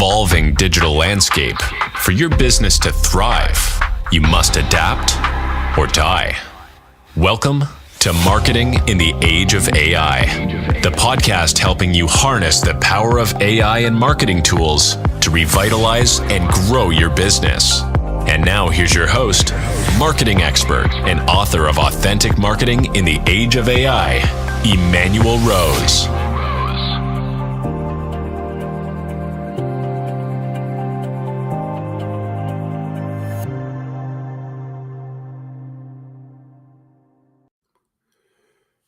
evolving digital landscape, for your business to thrive, you must adapt or die. Welcome to Marketing in the Age of AI, the podcast helping you harness the power of AI and marketing tools to revitalize and grow your business. And now here's your host, marketing expert and author of Authentic Marketing in the Age of AI, Emmanuel Rose.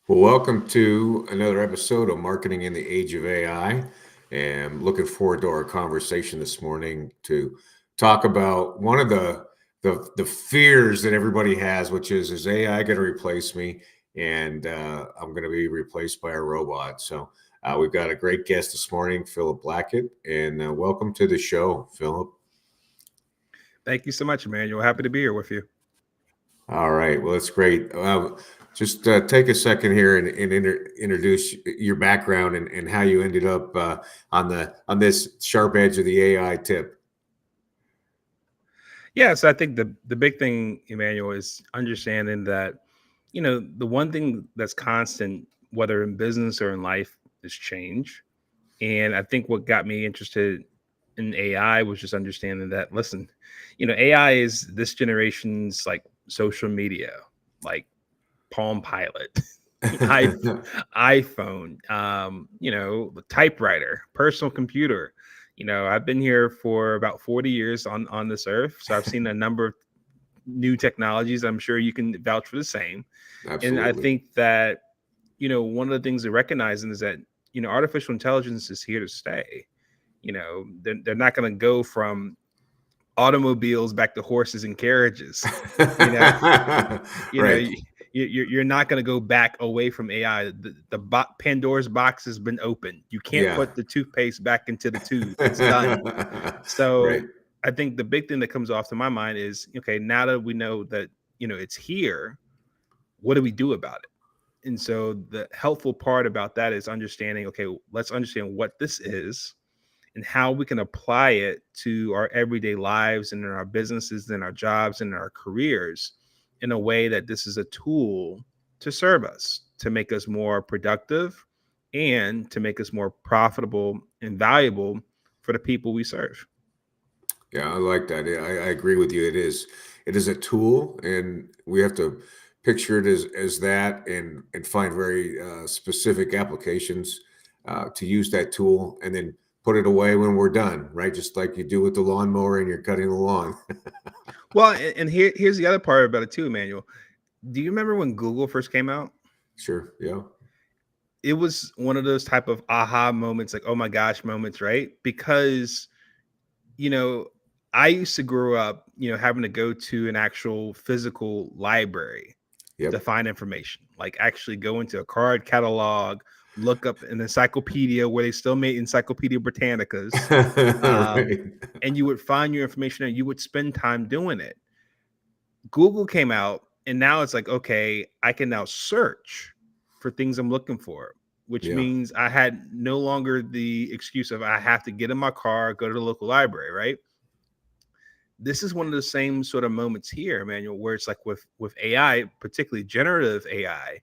Well, welcome to another episode of Marketing in the Age of AI. And I'm looking forward to our conversation this morning to talk about one of the fears that everybody has, which is AI going to replace me? And I'm going to be replaced by a robot. So we've got a great guest this morning, Philip Blackett, and welcome to the show, Philip. Thank you so much, Emmanuel. Happy to be here with you. All right. Well, that's great. Just take a second here and introduce your background and how you ended up on this sharp edge of the AI tip. Yeah, so I think the big thing, Emmanuel, is understanding that, the one thing that's constant, whether in business or in life, is change. And I think what got me interested in AI was just understanding that, listen, AI is this generation's like social media, like Palm Pilot, iPhone, the typewriter, personal computer. I've been here for about 40 years on this earth. So I've seen a number of new technologies. I'm sure you can vouch for the same. Absolutely. And I think that, one of the things to recognize is that, artificial intelligence is here to stay. They're not going to go from automobiles back to horses and carriages. Right. You're not going to go back away from AI. The Pandora's box has been opened. You can't put the toothpaste back into the tube. It's done. So Right. I think the big thing that comes off to my mind is, okay, now that we know that, it's here, what do we do about it? And so the helpful part about that is understanding, okay, let's understand what this is and how we can apply it to our everyday lives and in our businesses and our jobs and our careers in a way that this is a tool to serve us, to make us more productive and to make us more profitable and valuable for the people we serve. Yeah, I like that. I agree with you. It is a tool, and we have to picture it as that and find very specific applications to use that tool, and then put it away when we're done, right? Just like you do with the lawnmower and you're cutting the lawn. Well, and here's the other part about it too, Emmanuel. Do you remember when Google first came out? Sure. Yeah. It was one of those type of aha moments, like, oh my gosh moments, right? Because, I used to grow up, having to go to an actual physical library to find information, like actually go into a card catalog, look up an encyclopedia where they still made Encyclopedia Britannicas, Right. and you would find your information and you would spend time doing it. Google came out and now it's like, okay, I can now search for things I'm looking for, which means I had no longer the excuse of I have to get in my car, go to the local library, right? This is one of the same sort of moments here, Emmanuel, where it's like with AI, particularly generative AI,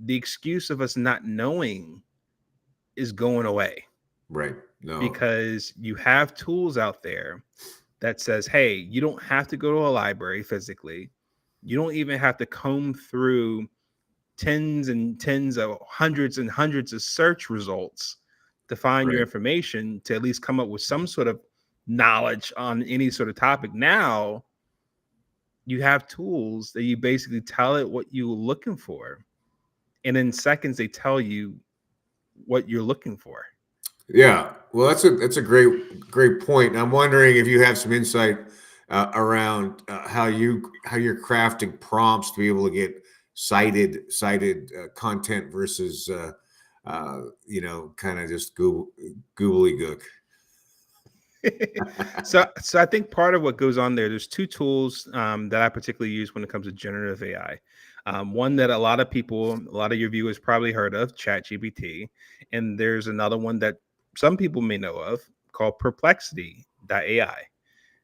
the excuse of us not knowing is going away. Right. No. Because you have tools out there that says, hey, you don't have to go to a library physically. You don't even have to comb through tens and tens of hundreds and hundreds of search results to find your information, to at least come up with some sort of knowledge on any sort of topic. Now you have tools that you basically tell it what you're looking for, and in seconds they tell you what you're looking for. Yeah, well, that's a great point. And I'm wondering if you have some insight around how you're crafting prompts to be able to get cited content versus kind of just googly gook. So I think part of what goes on there's two tools that I particularly use when it comes to generative AI. One that a lot of your viewers probably heard of, ChatGPT, and there's another one that some people may know of called perplexity.ai.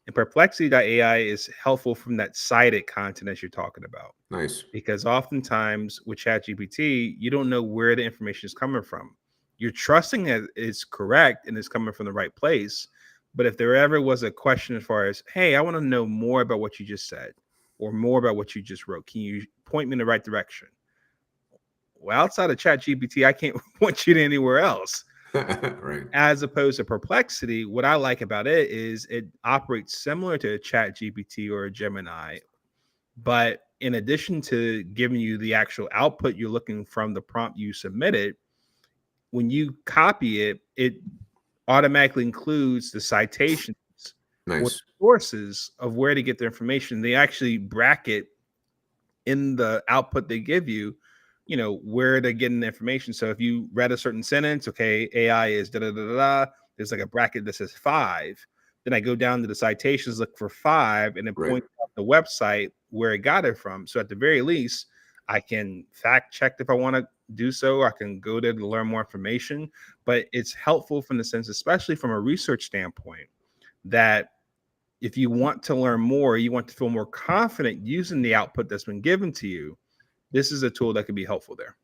And perplexity.ai is helpful from that cited content as you're talking about. Nice. Because oftentimes with ChatGPT, you don't know where the information is coming from. You're trusting that it's correct and it's coming from the right place. But if there ever was a question as far as, hey, I want to know more about what you just said or more about what you just wrote, can you point me in the right direction? Well, outside of ChatGPT, I can't point you to anywhere else. Right. As opposed to Perplexity, what I like about it is it operates similar to a ChatGPT or a Gemini, but in addition to giving you the actual output you're looking from the prompt you submitted, when you copy it, it automatically includes the citations or Nice. sources of where to get the information. They actually bracket in the output they give you, where they're getting the information. So if you read a certain sentence, okay, AI is da da da da da, there's like a bracket that says 5. Then I go down to the citations, look for 5, and then Right. point out the website where it got it from. So at the very least, I can fact check if I want to do so. I can go there to learn more information, but it's helpful from the sense, especially from a research standpoint, that if you want to learn more, you want to feel more confident using the output that's been given to you, this is a tool that can be helpful there.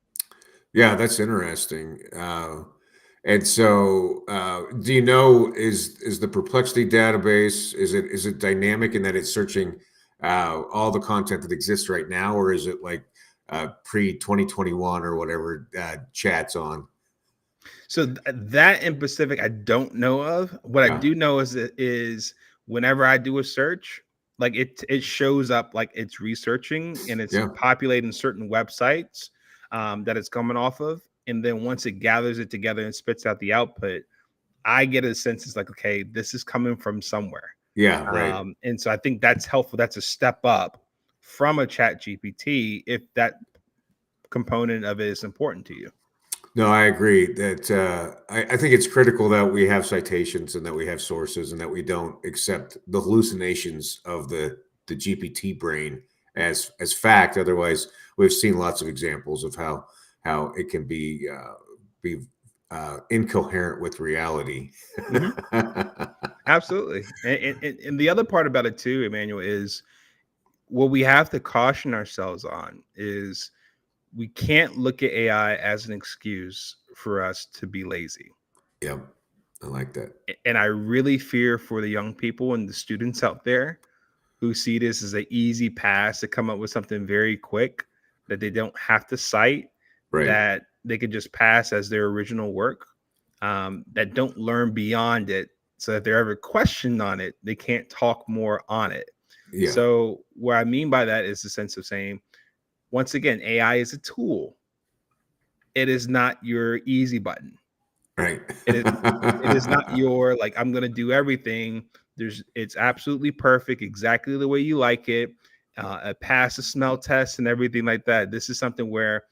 Yeah, that's interesting. And so, do you know, is the Perplexity database, is it dynamic in that it's searching all the content that exists right now, or is it like pre-2021 or whatever chats on? So that in specific, I don't know of. What I do know is whenever I do a search, like it shows up like it's researching and it's populating certain websites that it's coming off of. And then once it gathers it together and spits out the output, I get a sense it's like, okay, this is coming from somewhere. Yeah, right. And so I think that's helpful. That's a step up from a Chat GPT if that component of it is important to you. No, I agree that I think it's critical that we have citations and that we have sources and that we don't accept the hallucinations of the GPT brain as fact. Otherwise, we've seen lots of examples of how it can be incoherent with reality. Mm-hmm. Absolutely. And the other part about it too, Emmanuel, is what we have to caution ourselves on is we can't look at AI as an excuse for us to be lazy. Yep. I like that. And I really fear for the young people and the students out there who see this as an easy pass to come up with something very quick that they don't have to cite, Right. that they could just pass as their original work, that don't learn beyond it. So if they're ever questioned on it, they can't talk more on it. Yeah. So what I mean by that is the sense of saying, once again, AI is a tool. It is not your easy button. Right. It is not your, like, I'm going to do everything. It's absolutely perfect, exactly the way you like it. Pass the smell test and everything like that. This is something where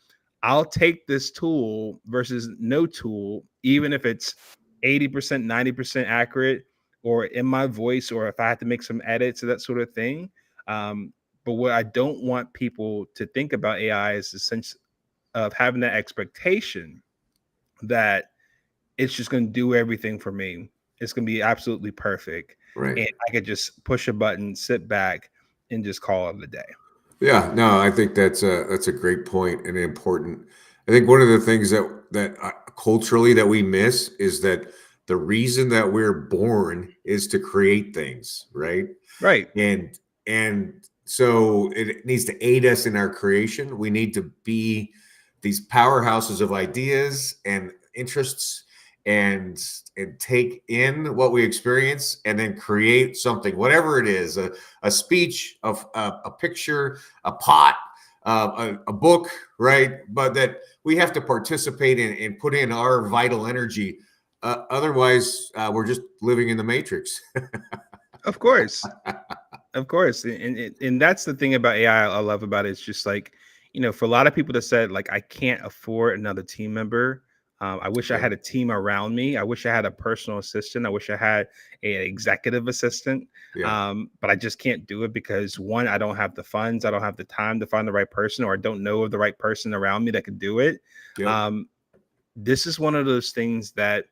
I'll take this tool versus no tool, even if it's 80%, 90% accurate, or in my voice, or if I have to make some edits or that sort of thing. But what I don't want people to think about AI is the sense of having that expectation that it's just going to do everything for me. It's going to be absolutely perfect. Right. And I could just push a button, sit back, and just call it a day. Yeah, no, I think that's a great point and important. I think one of the things that culturally that we miss is that the reason that we're born is to create things, right? Right. And so it needs to aid us in our creation. We need to be these powerhouses of ideas and interests and take in what we experience and then create something, whatever it is, a speech, a picture, a pot, a book, right? But that we have to participate in and put in our vital energy. Otherwise, we're just living in the matrix. Of course. Of course. And that's the thing about AI I love about it. It's just like, for a lot of people that said, like, I can't afford another team member. I wish I had a team around me. I wish I had a personal assistant. I wish I had an executive assistant. But I just can't do it because, one, I don't have the funds. I don't have the time to find the right person, or I don't know of the right person around me that could do it. This is one of those things that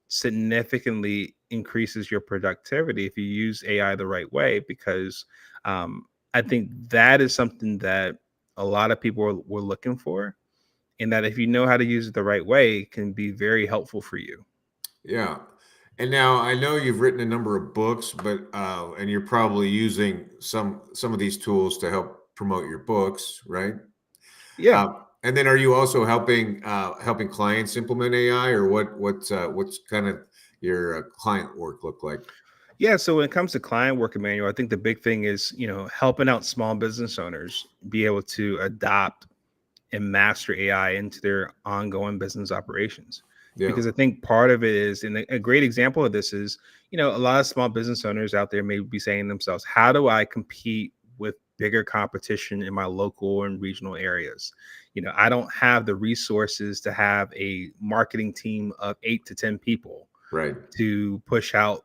significantly increases your productivity if you use AI the right way, because I think that is something that a lot of people were looking for, and that if you know how to use it the right way, it can be very helpful for you. Yeah. And now I know you've written a number of books, but and you're probably using some of these tools to help promote your books, right? Yeah. And then are you also helping clients implement AI, or what's kind of your client work look like? Yeah, so when it comes to client work, Emmanuel, I think the big thing is, helping out small business owners be able to adopt and master AI into their ongoing business operations. Yeah. Because I think part of it is, and a great example of this is, a lot of small business owners out there may be saying to themselves, how do I compete with bigger competition in my local and regional areas? I don't have the resources to have a marketing team of 8 to 10 people Right. to push out,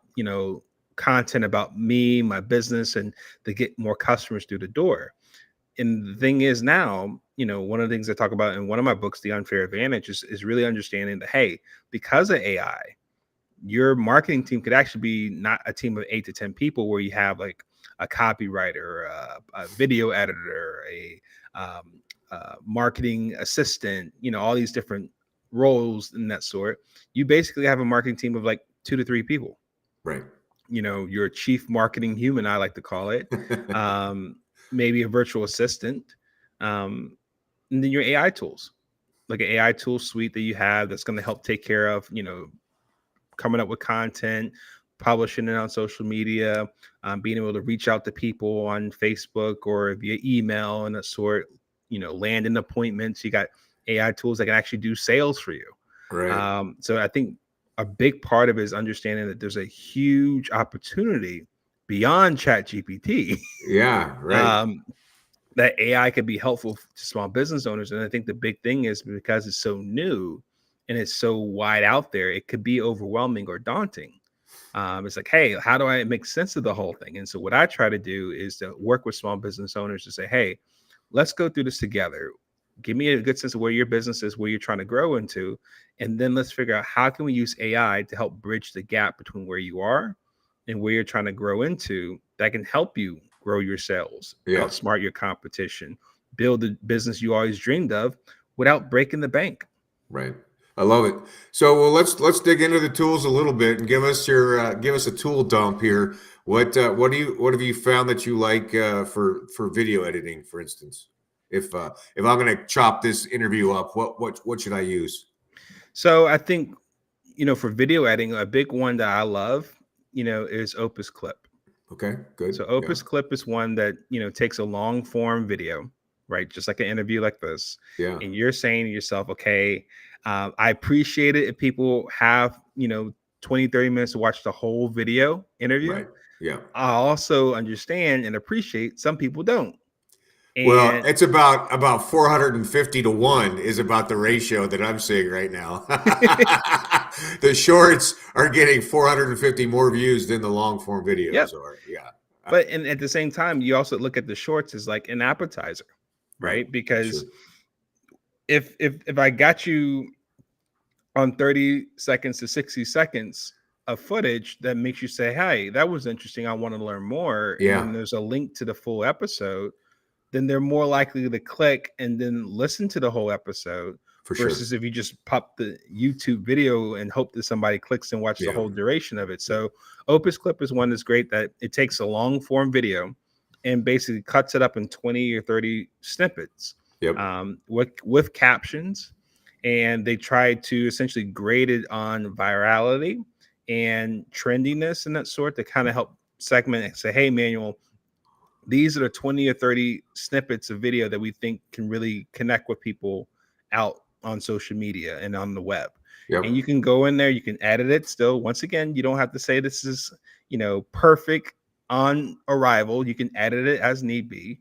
content about me, my business, and to get more customers through the door. And the thing is now, one of the things I talk about in one of my books, The Unfair Advantage, is really understanding that, hey, because of AI, your marketing team could actually be not a team of 8 to 10 people where you have like a copywriter, a video editor, a marketing assistant, all these different roles in that sort. You basically have a marketing team of like 2 to 3 people. Right. Your chief marketing human, I like to call it, maybe a virtual assistant, and then your AI tools, like an AI tool suite that you have that's going to help take care of, coming up with content, publishing it on social media, being able to reach out to people on Facebook or via email and that sort, landing appointments. You got AI tools that can actually do sales for you. Right. So I think a big part of it is understanding that there's a huge opportunity beyond Chat GPT. Yeah. Right. um, that AI could be helpful to small business owners. And I think the big thing is because it's so new and it's so wide out there, it could be overwhelming or daunting. It's like, hey, how do I make sense of the whole thing? And so what I try to do is to work with small business owners to say, hey, let's go through this together. Give me a good sense of where your business is, where you're trying to grow into, and then let's figure out how can we use AI to help bridge the gap between where you are and where you're trying to grow into, that can help you grow your sales, Yeah. outsmart your competition, build the business you always dreamed of without breaking the bank. Right. I love it. So, well, let's dig into the tools a little bit and give us a tool dump here. What have you found that you like for video editing, for instance? If I'm going to chop this interview up, what should I use? So I think, for video editing, a big one that I love, is Opus Clip. Okay, good. So Yeah, Opus Clip is one that, takes a long form video, right? Just like an interview like this. yeah. And you're saying to yourself, okay, I appreciate it if people have, 20, 30 minutes to watch the whole video interview. Right. Yeah. I also understand and appreciate some people don't. Well, And it's about 450 to 1 is about the ratio that I'm seeing right now. The shorts are getting 450 more views than the long form yep. videos are. Yeah. But and at the same time, you also look at the shorts as like an appetizer, Right. right? Because Sure. if I got you on 30 seconds to 60 seconds of footage that makes you say, hey, that was interesting, I want to learn more, and Yeah, then there's a link to the full episode, then they're more likely to click and then listen to the whole episode for sure. versus if you just pop the YouTube video and hope that somebody clicks and watches the Yeah. whole duration of it. So Opus Clip is one that's great, that it takes a long form video and basically cuts it up in 20 or 30 snippets, Yep. with captions, and they try to essentially grade it on virality and trendiness and that sort to kind of help segment and say, hey, Manuel, these are the 20 or 30 snippets of video that we think can really connect with people out on social media and on the web. And Yep. you can go in there, you can edit it still. Once again, you don't have to say this is, perfect on arrival. You can edit it as need be.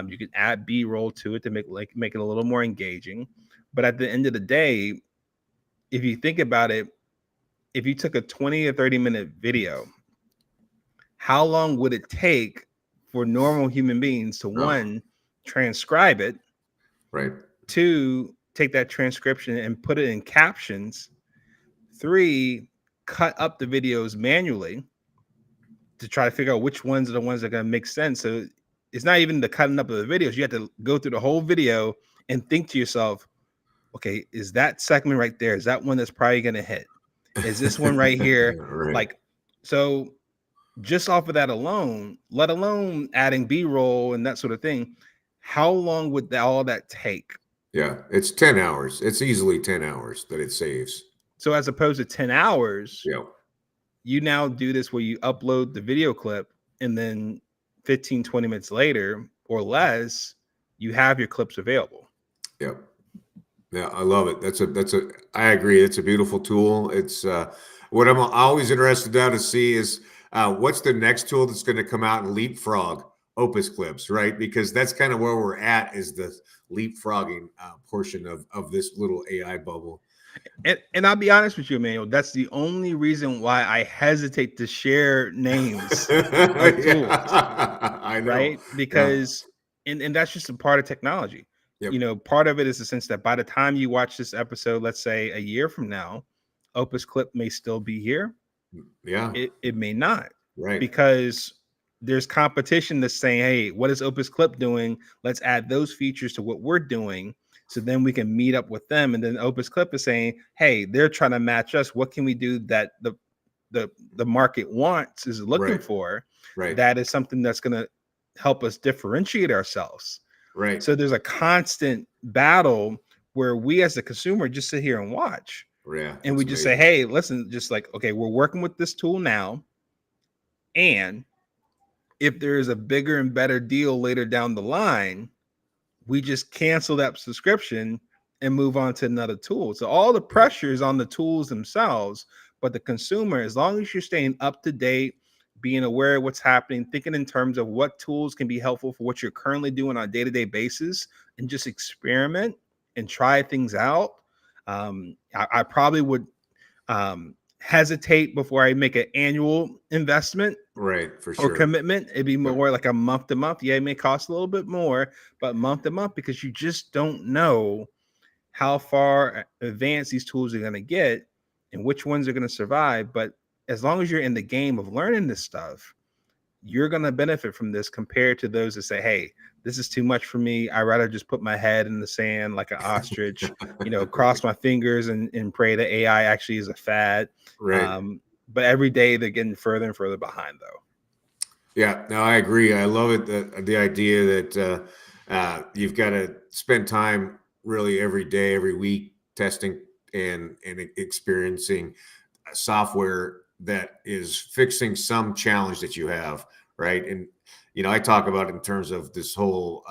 You can add B-roll to it to make it a little more engaging. But at the end of the day, if you think about it, if you took a 20 or 30-minute video, how long would it take for normal human beings to, Oh, one, transcribe it, right. two, take that transcription and put it in captions, three, cut up the videos manually to try to figure out which ones are the ones that are going to make sense. So it's not even the cutting up of the videos. You have to go through the whole video and think to yourself, okay, is that segment right there? Is that one that's probably going to hit? Is this one right here? Right. Like, so just off of that alone, let alone adding B-roll and that sort of thing, how long would all that take? Yeah, it's 10 hours. It's easily 10 hours that it saves. So as opposed to 10 hours, Yeah. you now do this where you upload the video clip and then 15, 20 minutes later or less, you have your clips available. Yeah. Yeah, I love it. I agree. It's a beautiful tool. It's what I'm always interested now to see is what's the next tool that's going to come out and leapfrog Opus clips, right? Because that's kind of where we're at, is the leapfrogging portion of this little AI bubble. And I'll be honest with you, Emmanuel, that's the only reason why I hesitate to share names of tools. I know. Right? Because and that's just a part of technology. Yep. Part of it is the sense that by the time you watch this episode, let's say a year from now, Opus Clip may still be here. Yeah. It may not. Right. Because there's competition that's saying, hey, what is Opus Clip doing? Let's add those features to what we're doing. So then we can meet up with them. And then Opus Clip is saying, hey, they're trying to match us. What can we do that the market wants, is looking for? Right. That is something that's going to help us differentiate ourselves. Right. So there's a constant battle where we as the consumer just sit here and watch. Yeah. And we just say, hey, listen, just like, okay, we're working with this tool now. And if there is a bigger and better deal later down the line, we just cancel that subscription and move on to another tool. So all the pressure is on the tools themselves, but the consumer, as long as you're staying up to date, being aware of what's happening, thinking in terms of what tools can be helpful for what you're currently doing on a day-to-day basis, and just experiment and try things out. I probably would hesitate before I make an annual investment. Right, for sure. Or commitment. It'd be more like a month to month. Yeah, it may cost a little bit more, but month to month, because you just don't know how far advanced these tools are going to get and which ones are going to survive. But as long as you're in the game of learning this stuff, you're going to benefit from this compared to those that say, hey, this is too much for me. I'd rather just put my head in the sand like an ostrich, cross my fingers and pray that AI actually is a fad. Right. But every day they're getting further and further behind, though. Yeah, no, I agree. I love it. The idea that you've got to spend time really every day, every week, testing and experiencing software that is fixing some challenge that you have, right? And I talk about it in terms of this whole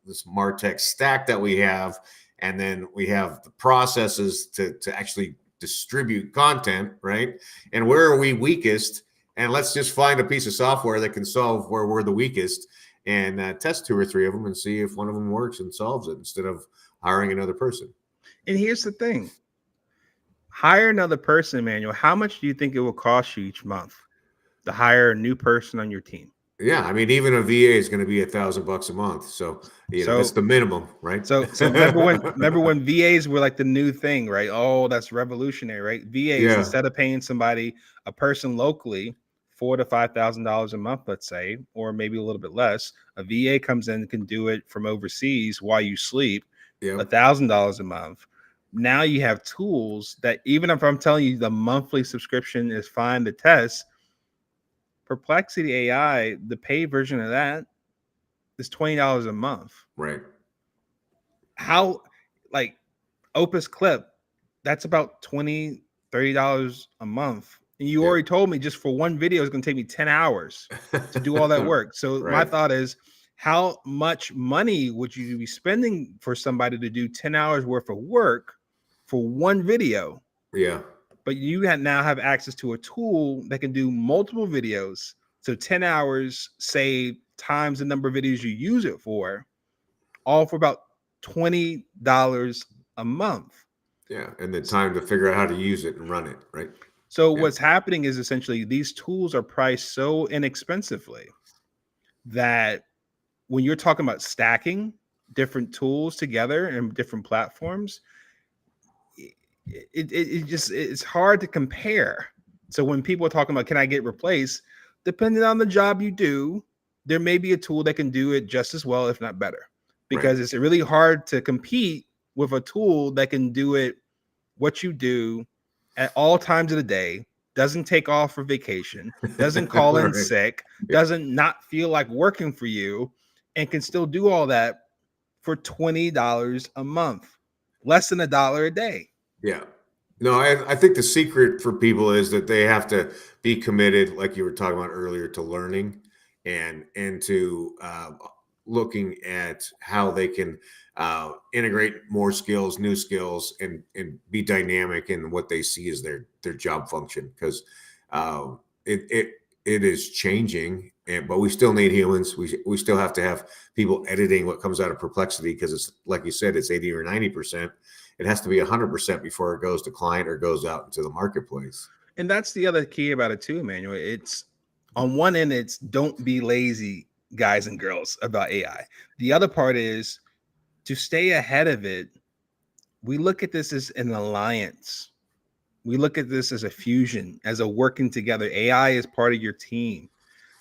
this MarTech stack that we have, and then we have the processes to actually distribute content, right? And where are we weakest? And let's just find a piece of software that can solve where we're the weakest, and test 2 or 3 of them and see if one of them works and solves it, instead of hiring another person. And here's the thing. Hire another person, Emmanuel. How much do you think it will cost you each month to hire a new person on your team? Yeah, I mean, even a VA is going to be $1,000 a month, so that's the minimum, right? So remember when VAs were like the new thing, right? Oh, that's revolutionary, right? VAs, instead of paying somebody, a person locally, $4,000 to $5,000 a month, let's say, or maybe a little bit less, a VA comes in and can do it from overseas while you sleep, $1,000 a month. Now you have tools that, even if I'm telling you the monthly subscription is fine to test, Perplexity AI, the paid version of that is $20 a month. Right. How, like, Opus Clip, that's about $20, $30 a month. And you already told me just for one video, it's going to take me 10 hours to do all that work. So my thought is, how much money would you be spending for somebody to do 10 hours worth of work for one video? Yeah. But you now have access to a tool that can do multiple videos. So 10 hours save times the number of videos you use it for, all for about $20 a month. Yeah. And the time to figure out how to use it and run it, right? So what's happening is essentially these tools are priced so inexpensively that when you're talking about stacking different tools together and different platforms, it's hard to compare So when people are talking about, can I get replaced? Depending on the job you do, there may be a tool that can do it just as well, if not better, because it's really hard to compete with a tool that can do it what you do at all times of the day, doesn't take off for vacation, doesn't call in sick, doesn't not feel like working for you, and can still do all that for $20 a month, less than $1 a day. Yeah. No, I think the secret for people is that they have to be committed, like you were talking about earlier, to learning and to looking at how they can integrate more skills, new skills, and be dynamic in what they see as their job function, because it is changing, but we still need humans. We still have to have people editing what comes out of Perplexity, because it's like you said, it's 80 or 90%. It has to be 100% before it goes to client or goes out into the marketplace. And that's the other key about it too, Emmanuel. It's on one end, it's don't be lazy, guys and girls, about AI. The other part is to stay ahead of it. We look at this as an alliance. We look at this as a fusion, as a working together. AI is part of your team.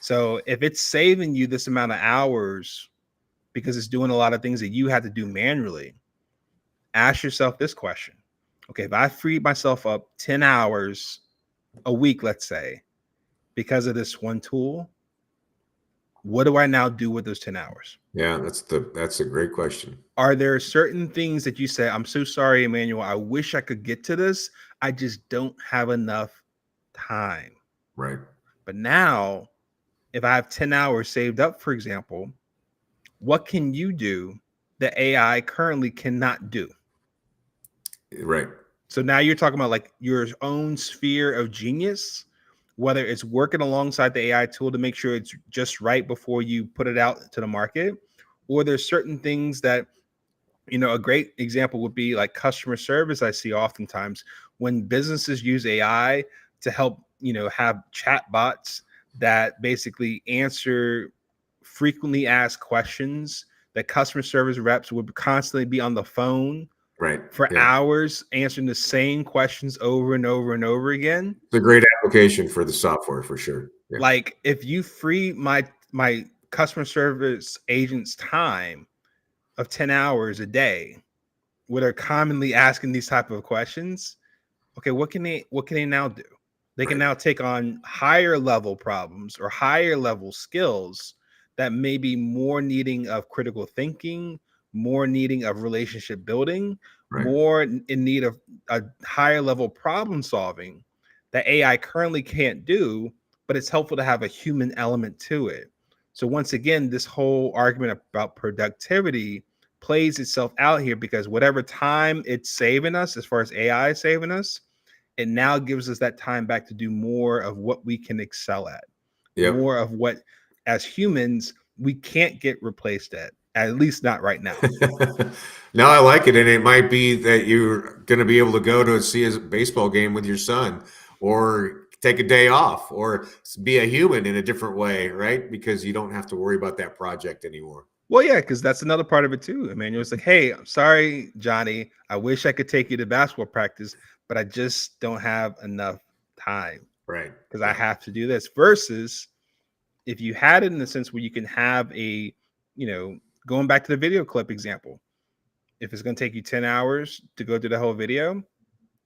So if it's saving you this amount of hours because it's doing a lot of things that you had to do manually, ask yourself this question. Okay, if I freed myself up 10 hours a week, let's say, because of this one tool, what do I now do with those 10 hours? Yeah, that's a great question. Are there certain things that you say, I'm so sorry, Emmanuel, I wish I could get to this, I just don't have enough time. Right. But now, if I have 10 hours saved up, for example, what can you do that AI currently cannot do? Right. So now you're talking about like your own sphere of genius, whether it's working alongside the AI tool to make sure it's just right before you put it out to the market, or there's certain things that, a great example would be like customer service. I see oftentimes when businesses use AI to help, have chat bots that basically answer frequently asked questions, that customer service reps would constantly be on the phone for hours answering the same questions over and over and over again. It's a great application for the software for sure. Yeah. Like if you free my customer service agent's time of 10 hours a day, where they're commonly asking these type of questions, okay, what can they now do? They can now take on higher level problems or higher level skills that may be more needing of critical thinking, more needing of relationship building, more in need of a higher level problem solving that AI currently can't do, but it's helpful to have a human element to it. So once again, this whole argument about productivity plays itself out here, because whatever time it's saving us, as far as AI is saving us, it now gives us that time back to do more of what we can excel at, more of what as humans we can't get replaced at least not right now. No, I like it. And it might be that you're going to be able to go to see a baseball game with your son, or take a day off, or be a human in a different way, right? Because you don't have to worry about that project anymore. Well, yeah, because that's another part of it too, Emmanuel. It's like, hey, I'm sorry, Johnny. I wish I could take you to basketball practice, but I just don't have enough time. Right. Because I have to do this. Versus if you had it in the sense where you can have a, going back to the video clip example, if it's going to take you 10 hours to go through the whole video,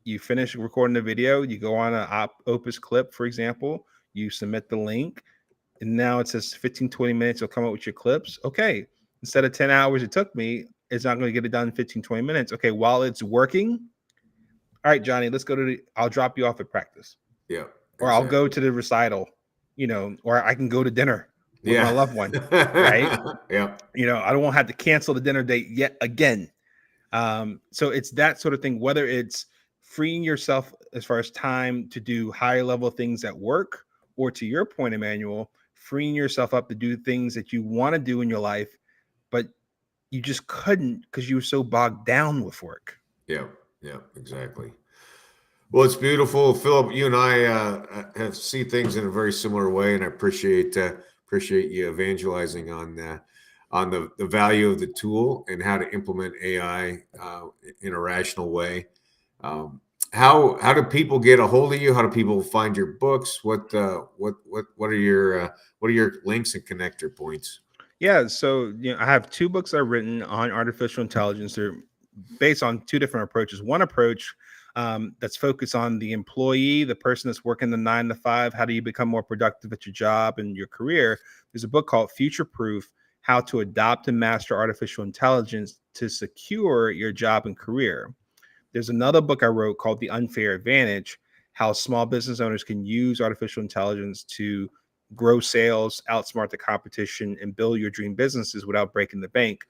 you finish recording the video, you go on an Opus clip, for example, you submit the link, and now it says 15, 20 minutes, you'll come up with your clips. Okay. Instead of 10 hours it took me, it's not going to get it done in 15, 20 minutes. Okay. While it's working, all right, Johnny, let's go I'll drop you off at practice. Yeah. Or I'll go to the recital, or I can go to dinner with my loved one. Right. Yeah. I don't want to have to cancel the dinner date yet again. So it's that sort of thing, whether it's freeing yourself as far as time to do higher level things at work, or to your point, Emmanuel, freeing yourself up to do things that you want to do in your life, but you just couldn't because you were so bogged down with work. Yeah, exactly. Well, it's beautiful, Philip. You and I have see things in a very similar way, and I appreciate you evangelizing on the value of the tool and how to implement AI in a rational way. how do people get a hold of you? How do people find your books? What are your links and connector points? Yeah, so I have two books I've written on artificial intelligence. They're based on two different approaches. One approach that's focused on the employee, the person that's working the 9 to 5. How do you become more productive at your job and your career? There's a book called Future Proof: How to Adopt and Master Artificial Intelligence to Secure Your Job and Career. There's another book I wrote called The Unfair Advantage: How Small Business Owners Can Use Artificial Intelligence to Grow Sales, Outsmart the Competition, and Build Your Dream Businesses Without Breaking the Bank.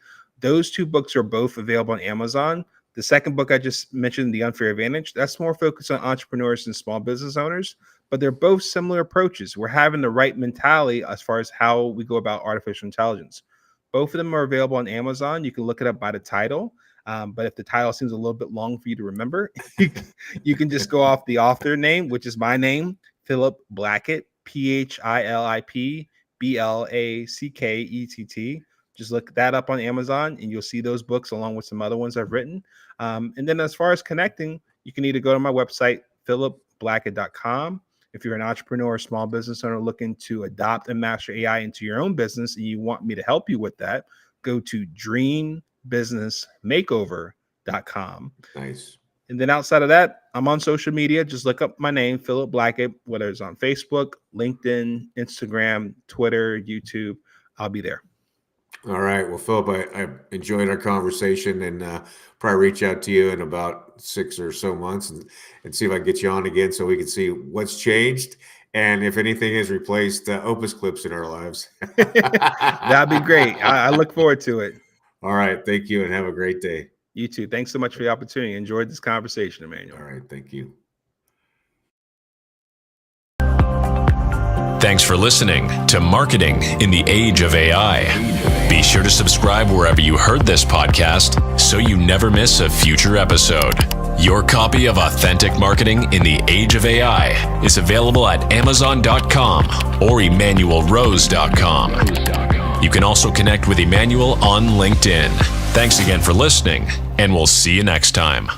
Those two books are both available on Amazon. The second book I just mentioned, The Unfair Advantage, that's more focused on entrepreneurs and small business owners, but they're both similar approaches. We're having the right mentality as far as how we go about artificial intelligence. Both of them are available on Amazon. You can look it up by the title. But if the title seems a little bit long for you to remember, you can just go off the author name, which is my name, Philip Blackett, Philip Blackett. Just look that up on Amazon and you'll see those books along with some other ones I've written. And then as far as connecting, you can either go to my website, philipblackett.com. If you're an entrepreneur or small business owner looking to adopt and master AI into your own business and you want me to help you with that, go to dreambusinessmakeover.com. Nice. And then outside of that, I'm on social media. Just look up my name, Philip Blackett, whether it's on Facebook, LinkedIn, Instagram, Twitter, YouTube. I'll be there. All right. Well, Philip, I enjoyed our conversation, and probably reach out to you in about 6 or so months and see if I can get you on again so we can see what's changed and if anything has replaced Opus Clips in our lives. That'd be great. I look forward to it. All right. Thank you, and have a great day. You too. Thanks so much for the opportunity. Enjoyed this conversation, Emmanuel. All right. Thank you. Thanks for listening to Marketing in the Age of AI. Be sure to subscribe wherever you heard this podcast so you never miss a future episode. Your copy of Authentic Marketing in the Age of AI is available at Amazon.com or EmmanuelRose.com. You can also connect with Emmanuel on LinkedIn. Thanks again for listening, and we'll see you next time.